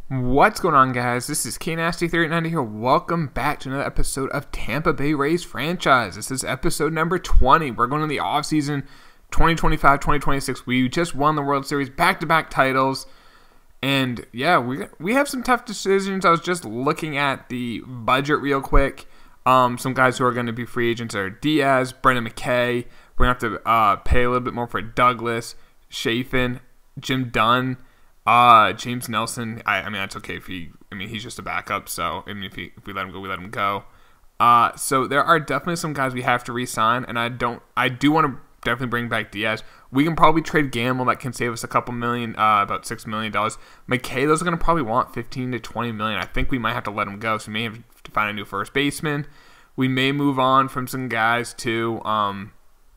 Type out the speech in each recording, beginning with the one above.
What's going on, guys? This is KNasty3890 here. Welcome back to another episode of Tampa Bay Rays Franchise. This is episode number 20. We're going to the offseason 2025-2026. We just won the World Series, back-to-back titles. And yeah, we have some tough decisions. I was just looking at the budget real quick. Some guys who are going to be free agents are Diaz, Brendan Mckay. We're going to have to pay a little bit more for Douglas, Chafin, Jim Dunne. James Nelson, I mean, that's okay if he's just a backup, so, I mean, if we let him go, we let him go. So there are definitely some guys we have to re-sign, and I do want to definitely bring back Diaz. We can probably trade Gamble, that can save us a couple million, about $6 million. McKay, those are going to probably want $15 to $20 million. I think we might have to let him go, so we may have to find a new first baseman. We may move on from some guys too,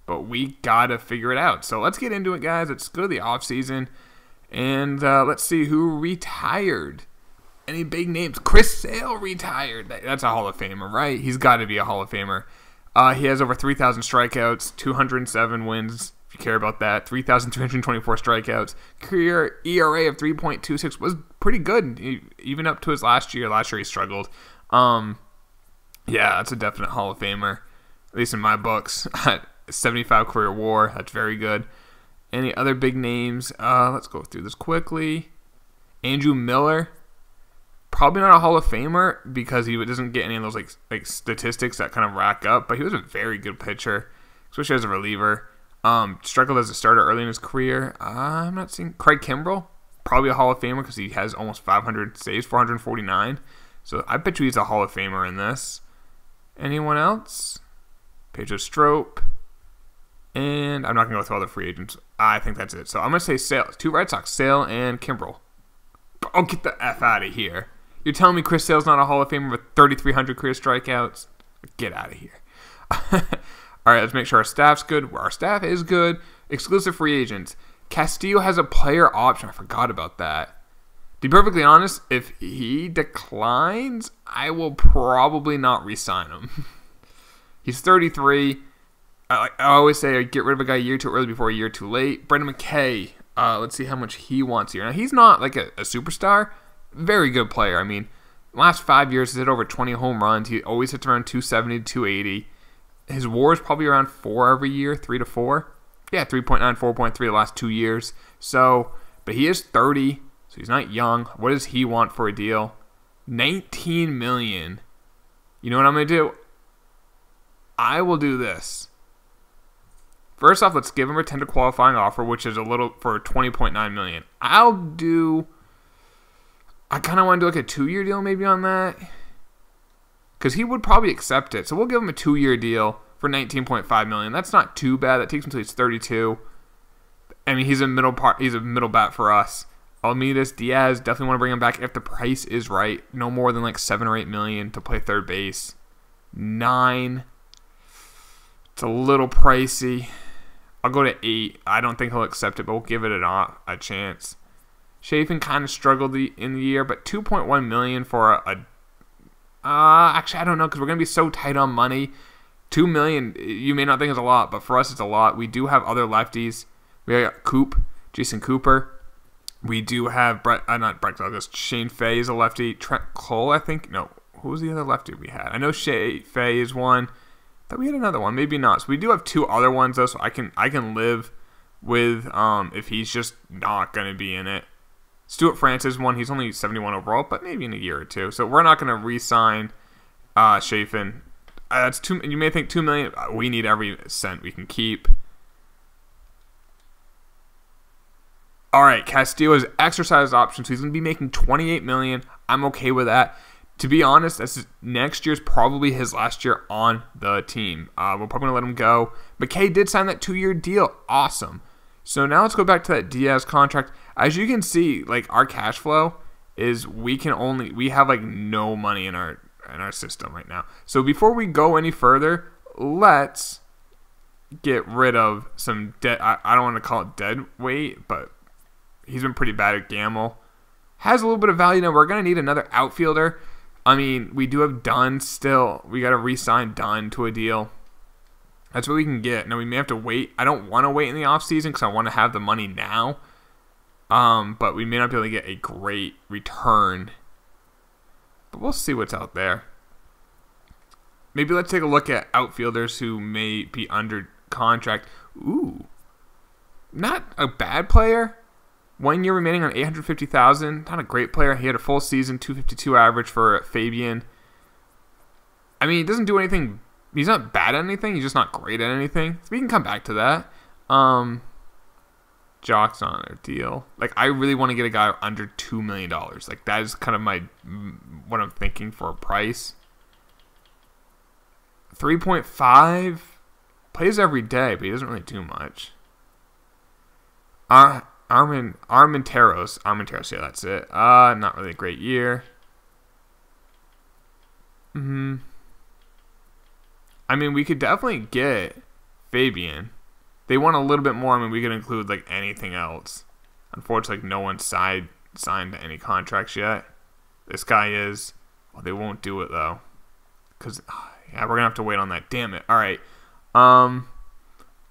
but we got to figure it out. So let's get into it, guys. Let's go to the offseason. And let's see who retired. Any big names? Chris Sale retired. That's a Hall of Famer, right? He's got to be a Hall of Famer. He has over 3,000 strikeouts, 207 wins, if you care about that, 3,324 strikeouts. Career ERA of 3.26 was pretty good, even up to his last year. Last year he struggled. Yeah, that's a definite Hall of Famer, at least in my books. 75 career WAR, that's very good. Any other big names? Let's go through this quickly. Andrew Miller, probably not a Hall of Famer because he doesn't get any of those like statistics that kind of rack up, but he was a very good pitcher, especially as a reliever. Struggled as a starter early in his career. I'm not seeing Craig Kimbrel, probably a Hall of Famer because he has almost 500 saves, 449. So I bet you he's a Hall of Famer in this. Anyone else? Pedro Strop. And I'm not going to go through all the free agents. I think that's it. So I'm going to say Sale. 2 Red Sox, Sale and Kimbrel. Oh, get the F out of here. You're telling me Chris Sale's not a Hall of Famer with 3,300 career strikeouts? Get out of here. All right, let's make sure our staff's good. Our staff is good. Exclusive free agents. Castillo has a player option. I forgot about that. To be perfectly honest, if he declines, I will probably not re-sign him. He's 33. I always say get rid of a guy a year too early before a year too late. Brendan Mckay, let's see how much he wants here. Now, he's not like a superstar. Very good player. I mean, last 5 years, he's hit over 20 home runs. He always hits around 270 to 280. His WAR is probably around 4 every year, 3 to 4. Yeah, 3.9, 4.3 the last 2 years. So, but he is 30, so he's not young. What does he want for a deal? $19 million. You know what I'm going to do? I will do this. First off, let's give him a tender qualifying offer, which is a little for $20.9 million. I kind of want to do like a 2-year deal maybe on that, because he would probably accept it. So we'll give him a 2-year deal for $19.5 million. That's not too bad. That takes him until he's 32. I mean, he's a middle bat for us. Almeidas, Diaz, definitely want to bring him back if the price is right. No more than like $7 or $8 million to play third base. 9. It's a little pricey. I'll go to 8. I don't think he'll accept it, but we'll give it a chance. Chafin kind of struggled in the year, but $2.1 million for actually, I don't know, because we're going to be so tight on money. $2 million, you may not think is a lot, but for us it's a lot. We do have other lefties. We got Jason Cooper. We do have not Bret Douglas. Shane Fay is a lefty. Trent Cole, I think. No, who was the other lefty we had? I know Shane Fay is one. Thought we had another one, maybe not. So we do have 2 other ones though, so I can live with if he's just not gonna be in it. Stewart Francis one, he's only 71 overall, but maybe in a year or 2. So we're not gonna re-sign Chafin. That's too. You may think $2 million. We need every cent we can keep. All right, Castillo has exercise options, so he's gonna be making $28 million. I'm okay with that. To be honest, next year's probably his last year on the team. We're probably going to let him go. McKay did sign that 2-year deal. Awesome. So now let's go back to that Diaz contract. As you can see, like our cash flow is we have like no money in our system right now. So before we go any further, let's get rid of some dead. I don't want to call it dead weight, but he's been pretty bad at Gamble. Has a little bit of value now. We're going to need another outfielder. I mean, we do have Dunne still. We got to re-sign Dunne to a deal. That's what we can get. Now, we may have to wait. I don't want to wait in the offseason because I want to have the money now. But we may not be able to get a great return. But we'll see what's out there. Maybe let's take a look at outfielders who may be under contract. Ooh. Not a bad player. 1 year remaining on $850,000. Not a great player. He had a full season, 252 average for Fabian. I mean, he doesn't do anything. He's not bad at anything. He's just not great at anything. So we can come back to that. Jock's on their deal. Like, I really want to get a guy under $2 million. Like, that is kind of what I'm thinking for a price. 3.5. Plays every day, but he doesn't really do much. Armenteros, yeah, that's it. Not really a great year. I mean, we could definitely get Fabian. They want a little bit more. I mean, we could include like anything else. Unfortunately, no one's signed any contracts yet. This guy is. Well, they won't do it though, because yeah, we're gonna have to wait on that. Damn it. All right. Well,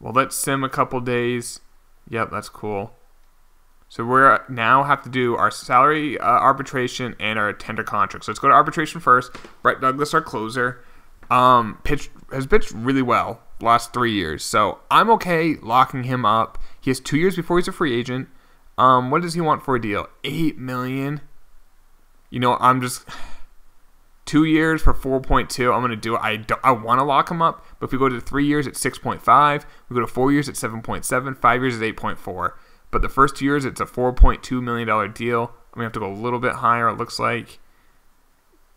let's sim a couple days. Yep, that's cool. So we're now have to do our salary arbitration and our tender contract. So let's go to arbitration first. Bret Douglas, our closer, has pitched really well the last 3 years. So I'm okay locking him up. He has 2 years before he's a free agent. What does he want for a deal? $8 million. You know, I'm just 2 years for 4.2. I'm gonna do it. I want to lock him up, but if we go to 3 years, it's 6.5. We go to 4 years, it's 7.7. 5 years is 8.4. But the first 2 years, it's a $4.2 million deal. I'm gonna have to go a little bit higher. It looks like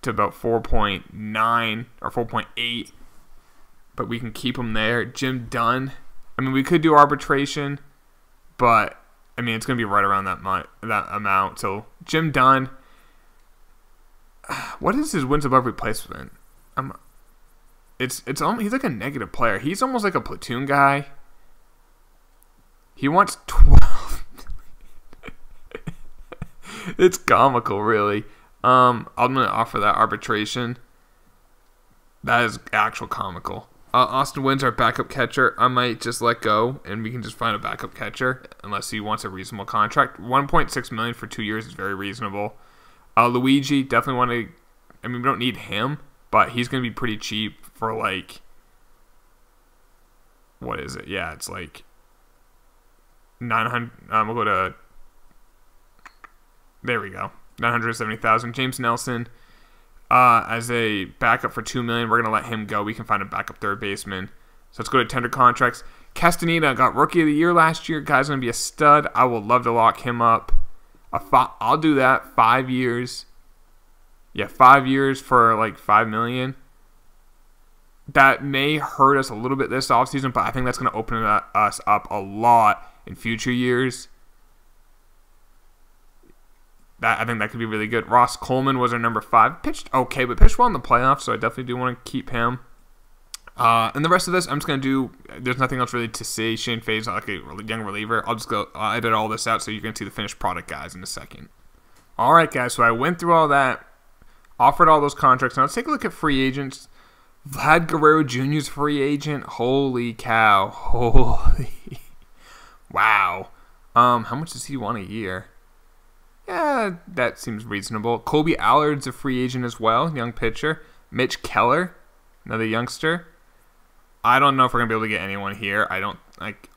to about 4.9 or 4.8. But we can keep him there. Jim Dunne. I mean, we could do arbitration, but I mean, it's gonna be right around that amount. So Jim Dunne. What is his wins above replacement? He's like a negative player. He's almost like a platoon guy. He wants 12 million. It's comical, really. I'm gonna offer that arbitration. That is actual comical. Austin Wynns, our backup catcher. I might just let go, and we can just find a backup catcher unless he wants a reasonable contract. 1.6 million for 2 years is very reasonable. Luigi, definitely want to. I mean, we don't need him, but he's going to be pretty cheap for like. What is it? Yeah, it's like 900. We'll go to. There we go. 970,000. James Nelson, as a backup for $2 million. We're going to let him go. We can find a backup third baseman. So let's go to tender contracts. Castaneda got Rookie of the Year last year. Guy's going to be a stud. I would love to lock him up. I'll do that. 5 years. Yeah, 5 years for like $5 million. That may hurt us a little bit this offseason, but I think that's going to open us up a lot in future years. I think that could be really good. Ross Coleman was our number 5. Pitched okay, but pitched well in the playoffs, so I definitely do want to keep him. And the rest of this, I'm just going to do, there's nothing else really to say. Shane Faye's like a young reliever. I'll edit all this out so you can see the finished product, guys, in a second. All right, guys, so I went through all that, offered all those contracts. Now let's take a look at free agents. Vlad Guerrero Jr. is free agent. Holy cow. Holy. Wow. How much does he want a year? Yeah, that seems reasonable. Colby Allard's a free agent as well, young pitcher. Mitch Keller, another youngster. I don't know if we're going to be able to get anyone here. I don't like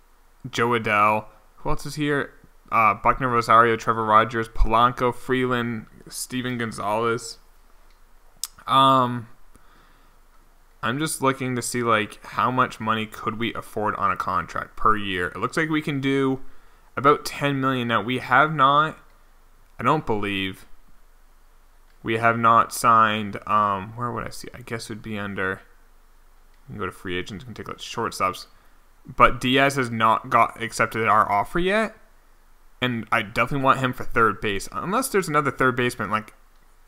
Joe Adell. Who else is here? Buckner, Rosario, Trevor Rogers, Polanco, Freeland, Steven Gonzalez. I'm just looking to see like how much money could we afford on a contract per year. It looks like we can do about $10 million. Now we have not. I don't believe we have not signed. Where would I see? I guess it would be under. You can go to free agents. You can take like shortstops. But Diaz has not got accepted our offer yet. And I definitely want him for third base. Unless there's another third baseman, like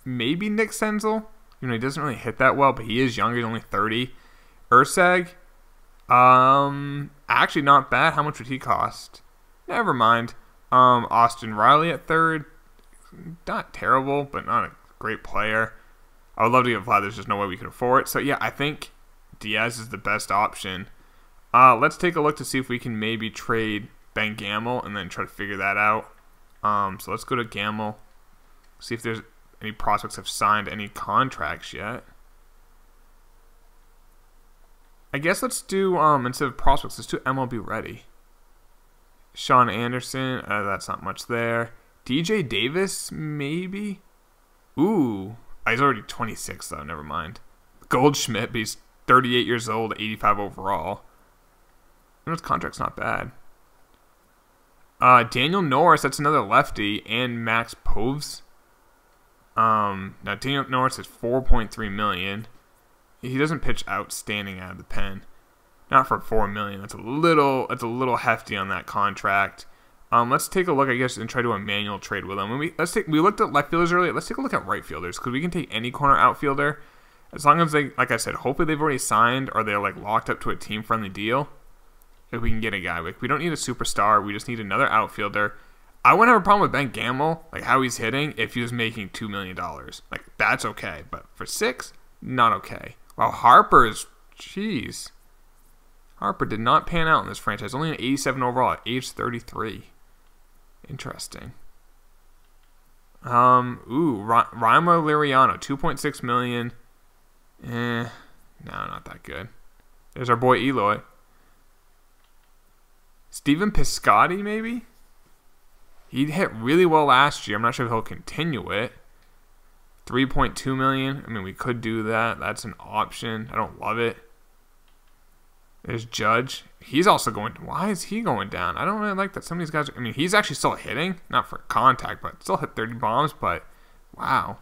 maybe Nick Senzel. You know, he doesn't really hit that well, but he is younger. He's only 30. Erceg. Actually not bad. How much would he cost? Never mind. Austin Riley at third. Not terrible, but not a great player. I would love to get Vlad. There's just no way we could afford it. So, yeah, I think Diaz is the best option. Let's take a look to see if we can maybe trade Ben Gamel and then try to figure that out. So let's go to Gamble. See if there's any prospects have signed any contracts yet. I guess let's do, instead of prospects, let's do MLB ready. Sean Anderson, that's not much there. DJ Davis, maybe? Ooh, he's already 26 though, never mind. Goldschmidt, but he's 38 years old, 85 overall. And his contract's not bad. Daniel Norris, that's another lefty, and Max Poves. Now Daniel Norris is $4.3 million. He doesn't pitch outstanding out of the pen. Not for $4 million. That's a little hefty on that contract. Let's take a look, I guess, and try to do a manual trade with him. We looked at left fielders earlier. Let's take a look at right fielders, because we can take any corner outfielder as long as they, like I said, hopefully they've already signed or they're like locked up to a team friendly deal. If we can get a guy, like we don't need a superstar, we just need another outfielder. I wouldn't have a problem with Ben Gamble, like how he's hitting, if he was making $2 million. Like that's okay, but for $6, not okay. Wow, Harper did not pan out in this franchise. Only an 87 overall at age 33. Interesting. Reimer Liriano, $2.6 million. No, not that good. There's our boy Eloy. Steven Piscotty, maybe? He hit really well last year. I'm not sure if he'll continue it. $3.2 million. I mean, we could do that. That's an option. I don't love it. There's Judge. He's also going. Why is he going down? I don't really like that. Some of these guys. I mean, he's actually still hitting, not for contact, but still hit 30 bombs. But wow.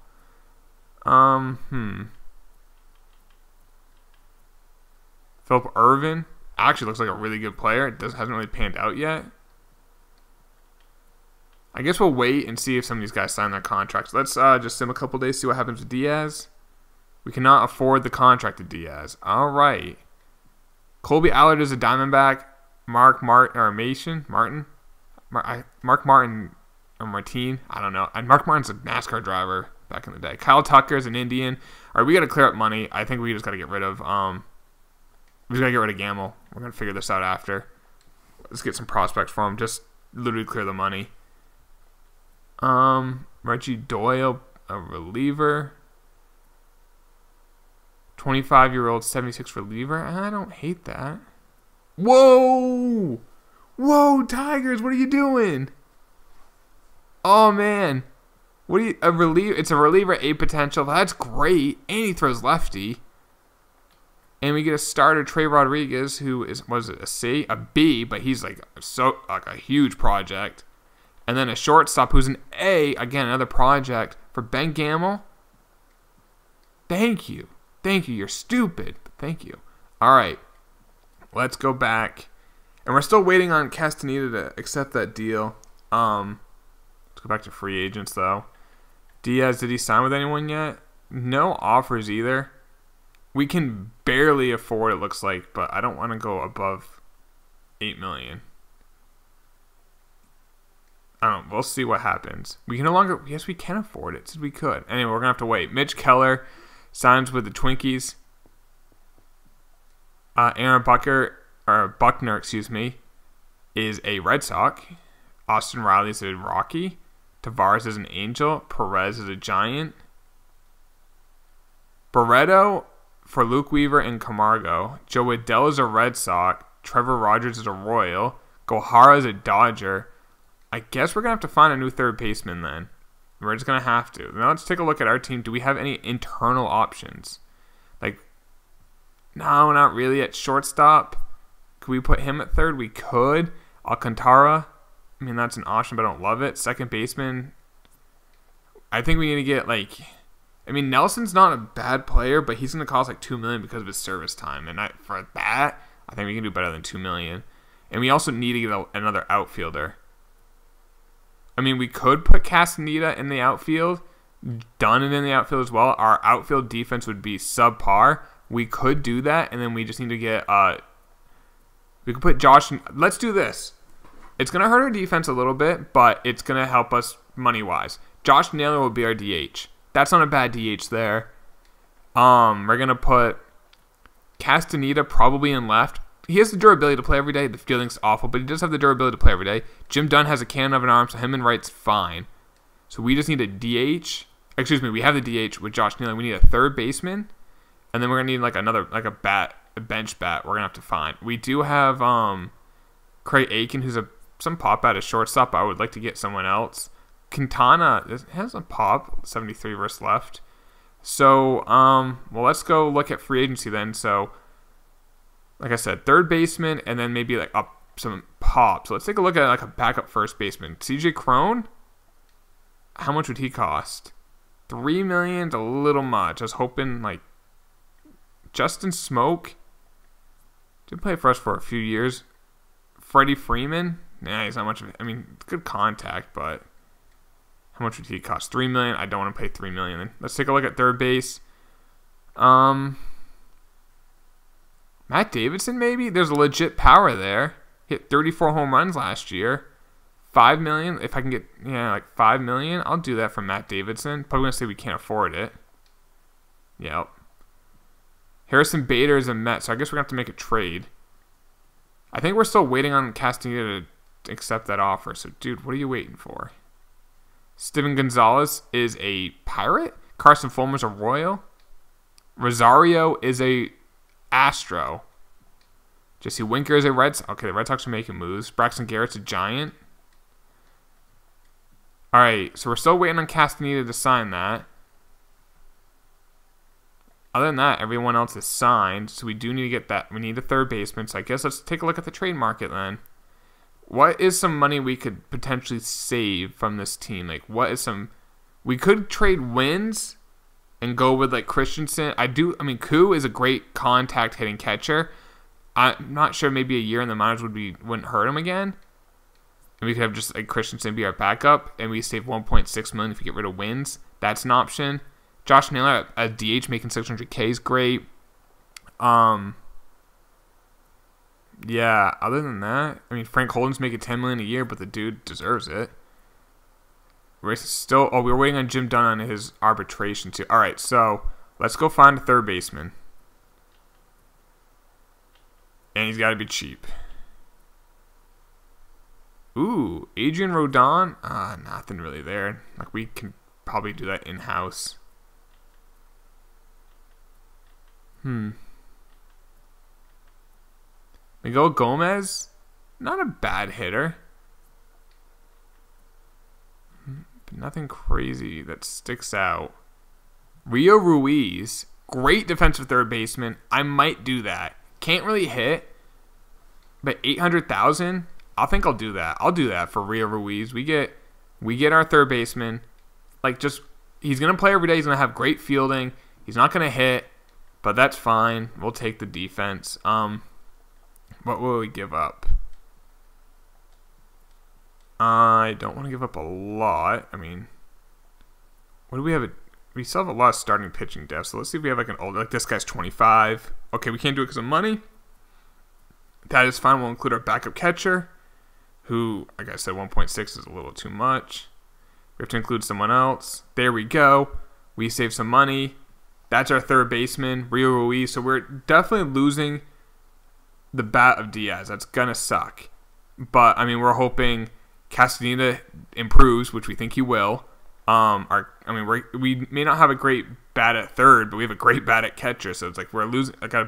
Phillip Ervin actually looks like a really good player. It hasn't really panned out yet. I guess we'll wait and see if some of these guys sign their contracts. Let's just sim a couple days, see what happens with Diaz. We cannot afford the contract to Diaz. All right. Colby Allard is a Diamondback. Mark Martin, or Martin, I don't know. And Mark Martin's a NASCAR driver back in the day. Kyle Tucker is an Indian. All right, we got to clear up money. I think we just got to get rid of, we just got to get rid of Gamble. We're going to figure this out after. Let's get some prospects for him. Just literally clear the money. Reggie Doyle, a reliever. 25-year-old 76 reliever. I don't hate that. Whoa! Whoa, Tigers, what are you doing? Oh, man. It's a reliever, A potential. That's great. And he throws lefty. And we get a starter, Trey Rodriguez, who was it a C? A B, but he's like a huge project. And then a shortstop who's an A, again, another project for Ben Gamble. Thank you. Thank you. You're stupid. But thank you. All right. Let's go back. And we're still waiting on Castaneda to accept that deal. Let's go back to free agents, though. Diaz, did he sign with anyone yet? No offers either. We can barely afford, it looks like, but I don't want to go above $8 million. I don't know. We'll see what happens. We can no longer... Yes, we can afford it. Said we could. Anyway, we're going to have to wait. Mitch Keller signs with the Twinkies. Aaron Buckner, is a Red Sox. Austin Riley is a Rocky. Tavares is an Angel. Perez is a Giant. Barreto for Luke Weaver and Camargo. Joe Adell is a Red Sox. Trevor Rogers is a Royal. Gohara is a Dodger. I guess we're going to have to find a new third baseman then. We're just going to have to. Now let's take a look at our team. Do we have any internal options? Like, no, not really. At shortstop, could we put him at third? We could. Alcantara, I mean, that's an option, but I don't love it. Second baseman, I think we need to get, like, I mean, Nelson's not a bad player, but he's going to cost like $2 million because of his service time. And for that, I think we can do better than $2 million. And we also need to get another outfielder. I mean, we could put Castaneda in the outfield, Dunne in the outfield as well. Our outfield defense would be subpar. We could do that, and then we just need to get, we could put Josh, let's do this. It's going to hurt our defense a little bit, but it's going to help us money-wise. Josh Naylor will be our DH. That's not a bad DH there. We're going to put Castaneda probably in left. he has the durability to play every day. The fielding's awful, but he does have the durability to play every day. Jim Dunne has a cannon of an arm, so him and Wright's fine. So we just need a DH. Excuse me, we have the DH with Josh Naylor. We need a third baseman, and then we're gonna need like a bench bat. We're gonna have to find. We do have Craig Aiken, who's some pop at a shortstop. But I would like to get someone else. Quintana has a pop, 73 versus left. So well, let's go look at free agency then. So, like I said, third baseman, and then maybe like up some pop. So let's take a look at like a backup first baseman. CJ Cron. How much would he cost? $3 million, a little much. I was hoping like Justin Smoak did play for us for a few years. Freddie Freeman, nah, he's not much of. I mean, good contact, but how much would he cost? $3 million. I don't want to pay $3 million. Let's take a look at third base. Matt Davidson, maybe. There's a legit power there. Hit 34 home runs last year. $5 million. If I can get like $5 million, I'll do that for Matt Davidson. Probably gonna say we can't afford it. Yep. Harrison Bader is a Met, so I guess we're gonna have to make a trade. I think we're still waiting on Castillo to accept that offer. So, dude, what are you waiting for? Steven Gonzalez is a Pirate. Carson Fulmer's a Royal. Rosario is a Astro. Jesse Winker is a Red Sox. Okay, the Red Sox are making moves. Braxton Garrett's a Giant. All right, so we're still waiting on Castaneda to sign that. Other than that, everyone else is signed, so we do need to get that. We need a third baseman, so I guess let's take a look at the trade market then. What is some money we could potentially save from this team? Like, what is some... We could trade Wynns and go with, like, Christensen. I mean, Koo is a great contact hitting catcher. I'm not sure maybe a year in the minors wouldn't hurt him again. And we could have just, like, Christensen be our backup, and we save $1.6 million if we get rid of Wynns. That's an option. Josh Naylor at DH making $600K is great. Yeah, other than that, I mean, Frank Holden's making $10 million a year, but the dude deserves it. We're waiting on Jim Dunne on his arbitration too. All right, so let's go find a third baseman. And he's got to be cheap. Ooh, Adrian Rodon. Nothing really there. Like, we can probably do that in-house. Miguel Gomez, not a bad hitter. But nothing crazy that sticks out. Rio Ruiz, great defensive third baseman. I might do that. Can't really hit, but $800,000. I think I'll do that. I'll do that for Rio Ruiz. We get our third baseman. Like, just he's gonna play every day. He's gonna have great fielding. He's not gonna hit, but that's fine. We'll take the defense. What will we give up? I don't want to give up a lot. I mean, what do we have? We still have a lot of starting pitching depth. So let's see if we have like an older. Like, this guy's 25. Okay, we can't do it because of money. That is fine. We'll include our backup catcher, who, like I said, 1.6 is a little too much. We have to include someone else. There we go. We save some money. That's our third baseman, Rio Ruiz. So we're definitely losing the bat of Diaz. That's gonna suck. But I mean, we're hoping Castaneda improves, which we think he will. We may not have a great bat at third, but we have a great bat at catcher. So it's like we're losing. Like a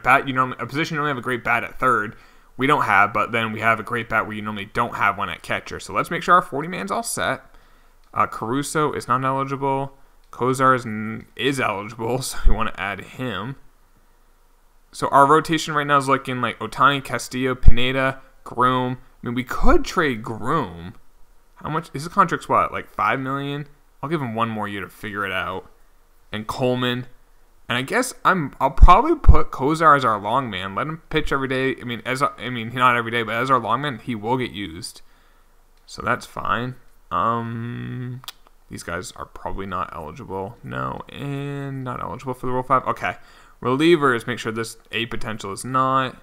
position you normally have a great bat at third. We don't have, but then we have a great bat where you normally don't have one at catcher. So let's make sure our 40-man's all set. Caruso is not eligible. Kozar is eligible, so we want to add him. So our rotation right now is looking like Ohtani, Castillo, Pineda, Groom. I mean, we could trade Groom. How much? His contract's what? Like $5 million? I'll give him one more year to figure it out. And Coleman. And I guess I'll probably put Kozar as our long man. Let him pitch every day. I mean, not every day, but as our long man, he will get used. So that's fine. These guys are probably not eligible. No, and not eligible for the Rule 5. Okay. Relievers, make sure this A potential is not.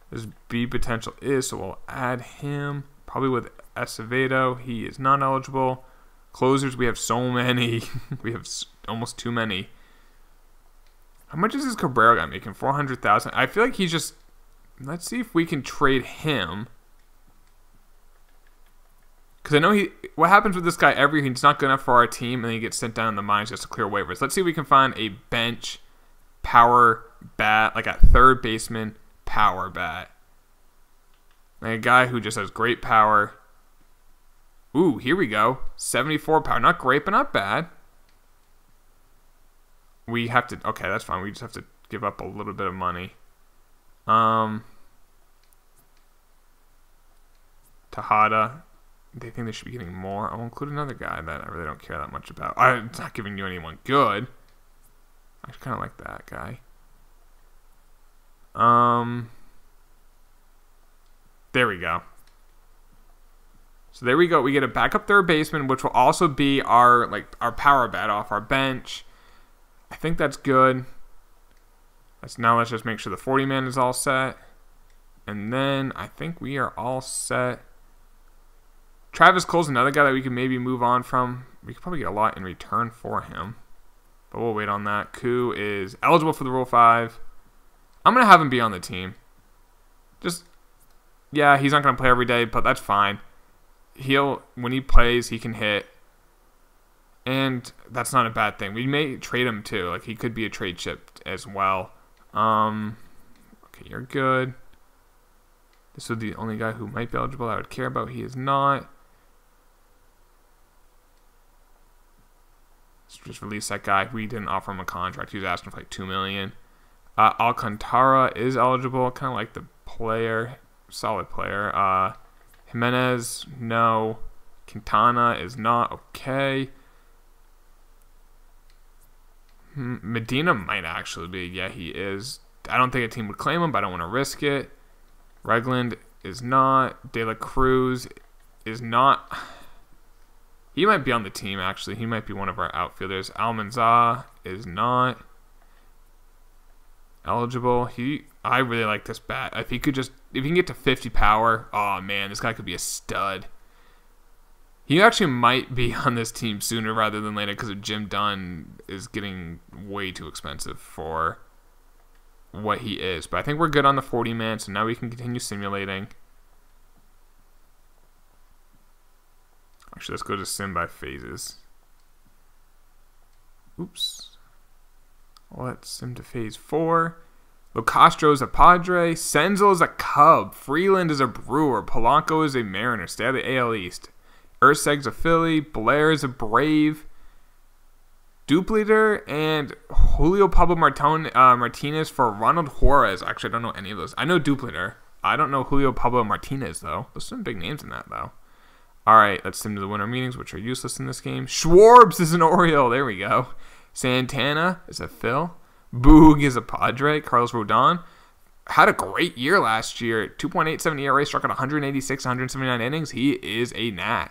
This B potential is, so we'll add him. Probably with Acevedo, he is not eligible. Closers, we have so many. We have almost too many. How much is this Cabrera guy making? $400,000. I feel like he's just let's see if we can trade him. Because I know what happens with this guy every year, he's not good enough for our team, and then he gets sent down in the minors just to clear waivers. Let's see if we can find a bench power bat, like a third baseman power bat. Like a guy who just has great power. Ooh, here we go. 74 power. Not great, but not bad. We have to... Okay, that's fine. We just have to give up a little bit of money. Tejada. They think they should be getting more. I'll include another guy that I really don't care that much about. I'm not giving you anyone good. I kind of like that guy. There we go. So there we go. We get a backup third baseman, which will also be our power bat off our bench. I think that's good. Now let's just make sure the 40-man is all set. And then I think we are all set. Travis Cole's another guy that we can maybe move on from. We could probably get a lot in return for him. But we'll wait on that. Koo is eligible for the Rule 5. I'm going to have him be on the team. Yeah, he's not going to play every day, but that's fine. When he plays, he can hit. And that's not a bad thing. We may trade him too. Like, he could be a trade chip as well. Okay, you're good. This is the only guy who might be eligible I would care about. He is not. Let's just release that guy. We didn't offer him a contract. He was asking for like $2 million. Alcantara is eligible. Kind of like the player. Solid player. Jimenez, no. Quintana is not. Okay. Medina might actually be. Yeah, he is. I don't think a team would claim him, but I don't want to risk it. Ragland is not. De La Cruz is not. He might be on the team, actually. He might be one of our outfielders. Almanza is not eligible. I really like this bat. If he can get to 50 power, oh man, this guy could be a stud. He actually might be on this team sooner rather than later because Jim Dunne is getting way too expensive for what he is. But I think we're good on the 40-man, so now we can continue simulating. Actually, let's go to sim by phases. Oops. Let's sim to phase 4. Locastro is a Padre. Senzel is a Cub. Freeland is a Brewer. Polanco is a Mariner. Stay out of the AL East. Erceg's a Philly. Blair is a Brave. Dupleter and Julio Pablo Martinez for Ronald Juarez. Actually, I don't know any of those. I know Dupleter. I don't know Julio Pablo Martinez, though. There's some big names in that, though. All right, let's sim to the winter meetings, which are useless in this game. Schwarbs is an Oriole. There we go. Santana is a Phil. Boog is a Padre. Carlos Rodon had a great year last year. 2.87 ERA, struck at 186, 179 innings. He is a Nat.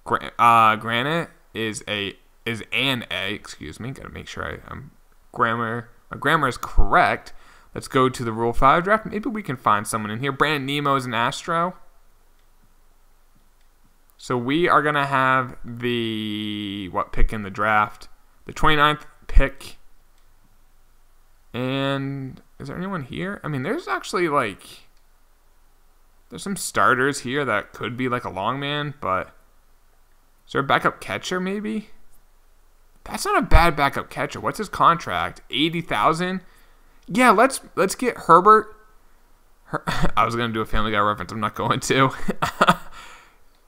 Granite is an A. Excuse me. Got to make sure my grammar is correct. Let's go to the Rule 5 draft. Maybe we can find someone in here. Brandon Nemo is an Astro. So we are going to have what pick in the draft? The 29th pick. And is there anyone here? I mean, there's actually there's some starters here that could be like a long man, but is there a backup catcher maybe? That's not a bad backup catcher. What's his contract? 80,000? Yeah, let's get Herbert. I was going to do a Family Guy reference. I'm not going to.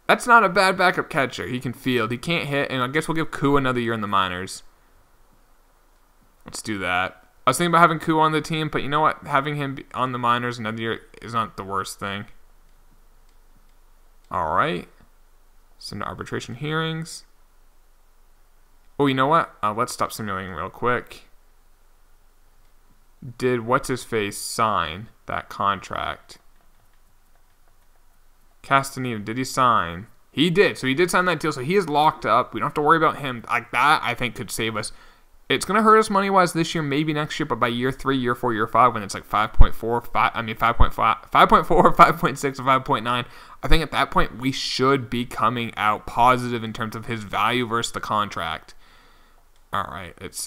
That's not a bad backup catcher. He can field. He can't hit. And I guess we'll give Koo another year in the minors. Let's do that. I was thinking about having Koo on the team, but you know what? Having him on the minors another year is not the worst thing. All right. Send to arbitration hearings. Oh, you know what? Let's stop simulating real quick. Did what's-his-face sign that contract? Castillo, did he sign? He did. So he did sign that deal. So he is locked up. We don't have to worry about him. Like that, I think, could save us. It's going to hurt us money-wise this year, maybe next year, but by year 3, year 4, year 5, when it's like 5.4, 5.6, or 5.9, I think at that point we should be coming out positive in terms of his value versus the contract. All right, it's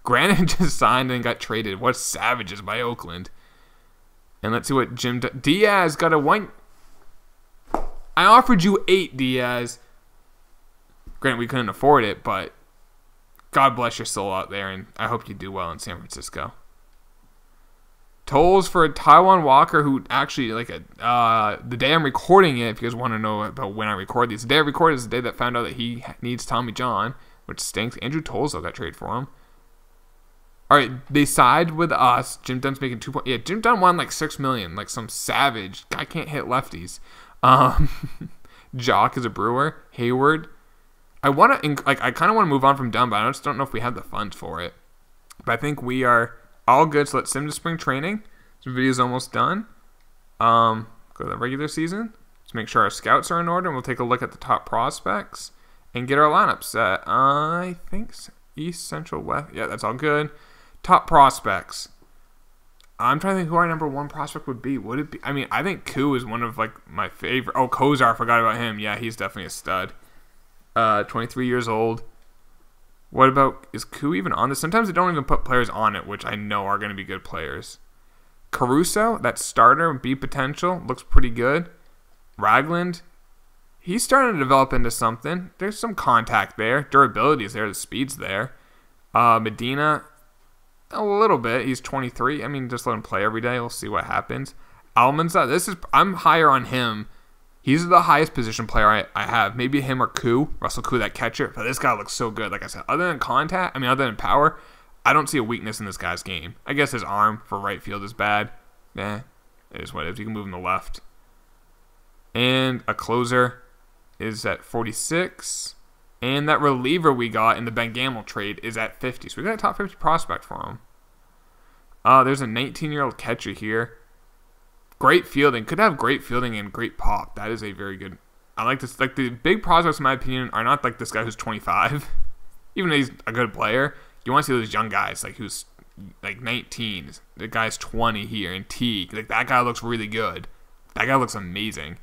Granite just signed and got traded. What savages by Oakland. And let's see what Diaz got a one. I offered you 8, Diaz. Granted, we couldn't afford it, but God bless your soul out there, and I hope you do well in San Francisco. Tolls for Taiwan Walker, who actually, the day I'm recording it, if you guys want to know about when I record these, the day I record is the day that found out that he needs Tommy John, which stinks. Andrew Tolls, though, got traded for him. All right, they side with us. Jim Dunne's making 2 points. Yeah, Jim Dunne won like $6 million, like some savage. Guy can't hit lefties. Jock is a Brewer. Hayward. I kind of want to move on from Dunne, but I just don't know if we have the funds for it. But I think we are all good. So let's sim to spring training. This video's almost done. Go to the regular season. Let's make sure our scouts are in order, and we'll take a look at the top prospects and get our lineup set. I think East, Central, West. Yeah, that's all good. Top prospects. I'm trying to think who our number 1 prospect would be. Would it be? I mean, I think Koo is one of my favorite. Oh, Kozar, I forgot about him. Yeah, he's definitely a stud. 23 years old. What about, is Koo even on this? Sometimes they don't even put players on it, which I know are going to be good players. Caruso, that starter, B potential, looks pretty good. Ragland, he's starting to develop into something. There's some contact there. Durability is there. The speed's there. Medina, a little bit. He's 23. I mean, just let him play every day. We'll see what happens. Almanza, I'm higher on him. He's the highest position player I have. Maybe him or Koo, Russell Koo, that catcher. But this guy looks so good. Like I said, other than power, I don't see a weakness in this guy's game. I guess his arm for right field is bad. It is what it is. You can move him to left. And a closer is at 46. And that reliever we got in the Ben Gamel trade is at 50. So we got a top 50 prospect for him. There's a 19-year-old catcher here. Great fielding. Could have great fielding and great pop. That is a very good. I like this. Like, the big prospects, in my opinion, are not like this guy who's 25. Even though he's a good player, you want to see those young guys, like who's like 19. The guy's 20 here, and Teague. Like, that guy looks really good. That guy looks amazing.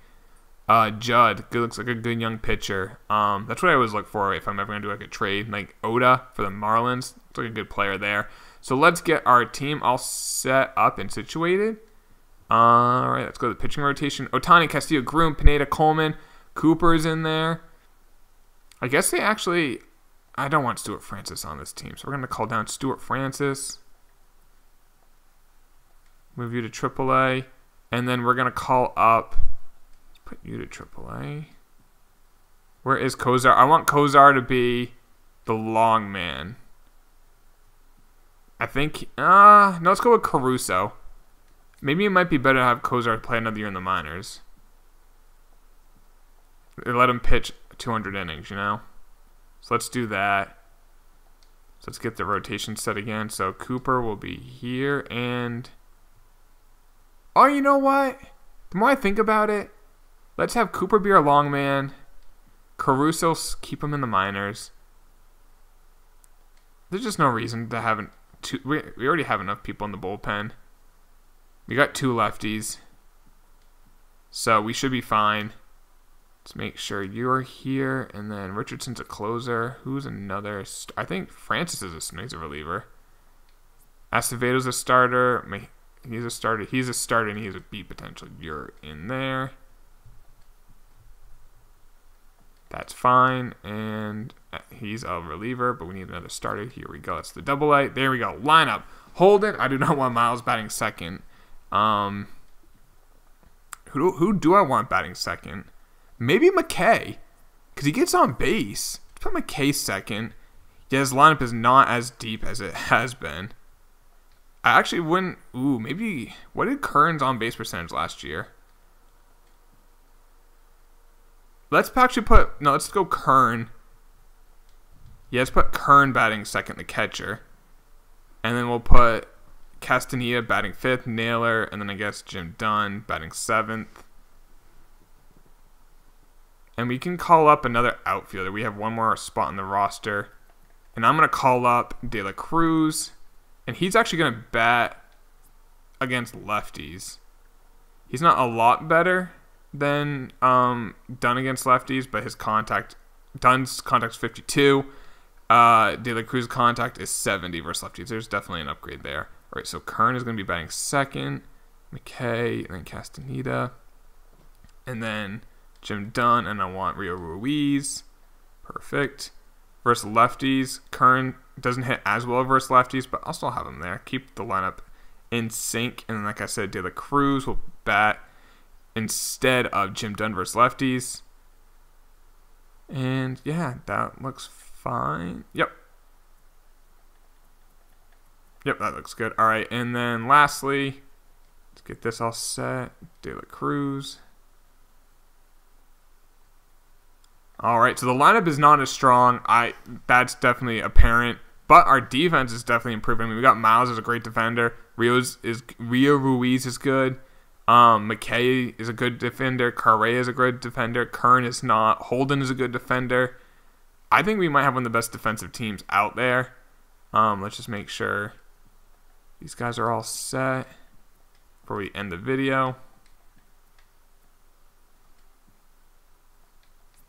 Judd looks like a good young pitcher. That's what I always look for if I'm ever gonna do like a trade. Like Oda for the Marlins, looks like a good player there. So let's get our team all set up and situated. All right, let's go to the pitching rotation. Otani, Castillo, Groom, Pineda, Coleman, Cooper's in there. I guess they actually. I don't want Stewart Francis on this team, so we're gonna call down Stewart Francis. Move you to AAA, and then we're gonna call up. Put you to AAA. Where is Kozar? I want Kozar to be the long man. I think, no, let's go with Caruso. Maybe it might be better to have Kozar play another year in the minors. They let him pitch 200 innings, you know? So let's do that. So let's get the rotation set again. So Cooper will be here, and... Oh, you know what? The more I think about it, let's have Cooper be our long man. Caruso, keep him in the minors. There's just no reason to have we already have enough people in the bullpen. We got 2 lefties, so we should be fine. Let's make sure you're here, and then Richardson's a closer. Who's another? I think Francis is he's a reliever. Acevedo's a starter. He's a starter. He's a starter, and he has a B potential. You're in there. That's fine, and he's a reliever, but we need another starter. Here we go. That's the AA. There we go. Lineup. Hold it. I do not want Miles batting second. Who do I want batting second? Maybe Mckay, because he gets on base. Let's put Mckay second. Yeah, his lineup is not as deep as it has been. I actually wouldn't... Ooh, maybe... What did Kern's on base percentage last year? Let's actually put... No, let's go Kern. Yeah, let's put Kern batting second, the catcher. And then we'll put Castaneda batting 5th, Naylor, and then I guess Jim Dunne batting 7th. And we can call up another outfielder. We have one more spot on the roster. And I'm going to call up De La Cruz. And he's actually going to bat against lefties. He's not a lot better than Dunne against lefties, but his contact, Dunne's contact is 52. De La Cruz's contact is 70 versus lefties. There's definitely an upgrade there. All right, so Kern is going to be batting second. Mckay, and then Castaneda, and then Jim Dunne, and I want Rio Ruiz. Perfect. Versus lefties, Kern doesn't hit as well versus lefties, but I'll still have him there. Keep the lineup in sync, and then, like I said, De La Cruz will bat instead of Jim Dunne versus lefties. And yeah, that looks fine. Yep, that looks good. All right, and then lastly, let's get this all set. De La Cruz. All right, so the lineup is not as strong. That's definitely apparent, but our defense is definitely improving. I mean, we got Miles as a great defender. Rio Ruiz is good. Mckay is a good defender. Correa is a good defender. Kern is not. Holden is a good defender. I think we might have one of the best defensive teams out there. Let's just make sure these guys are all set before we end the video.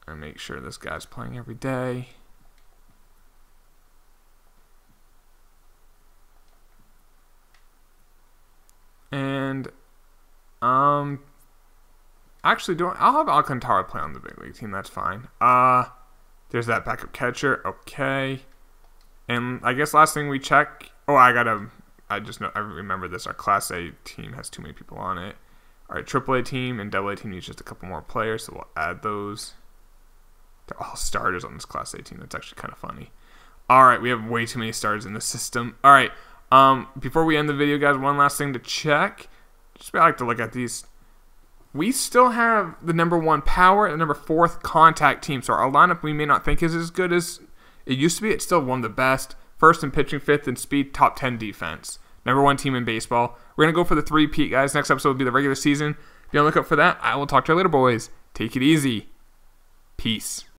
And make sure this guy's playing every day. And actually, I'll have Alcantara play on the big league team. That's fine. There's that backup catcher. Okay. And I guess last thing we check. Oh, I remember this. Our Class A team has too many people on it. All right, AAA team and AA team needs just a couple more players, so we'll add those. They're all starters on this Class A team. That's actually kind of funny. All right, we have way too many starters in the system. All right, before we end the video, guys, one last thing to check. Just I like to look at these. We still have the #1 power and the #4 contact team. So our lineup we may not think is as good as it used to be. It's still one of the best. First in pitching, 5th in speed, top 10 defense. #1 team in baseball. We're going to go for the 3-peat, guys. Next episode will be the regular season. Be on the lookout for that. I will talk to you later, boys. Take it easy. Peace.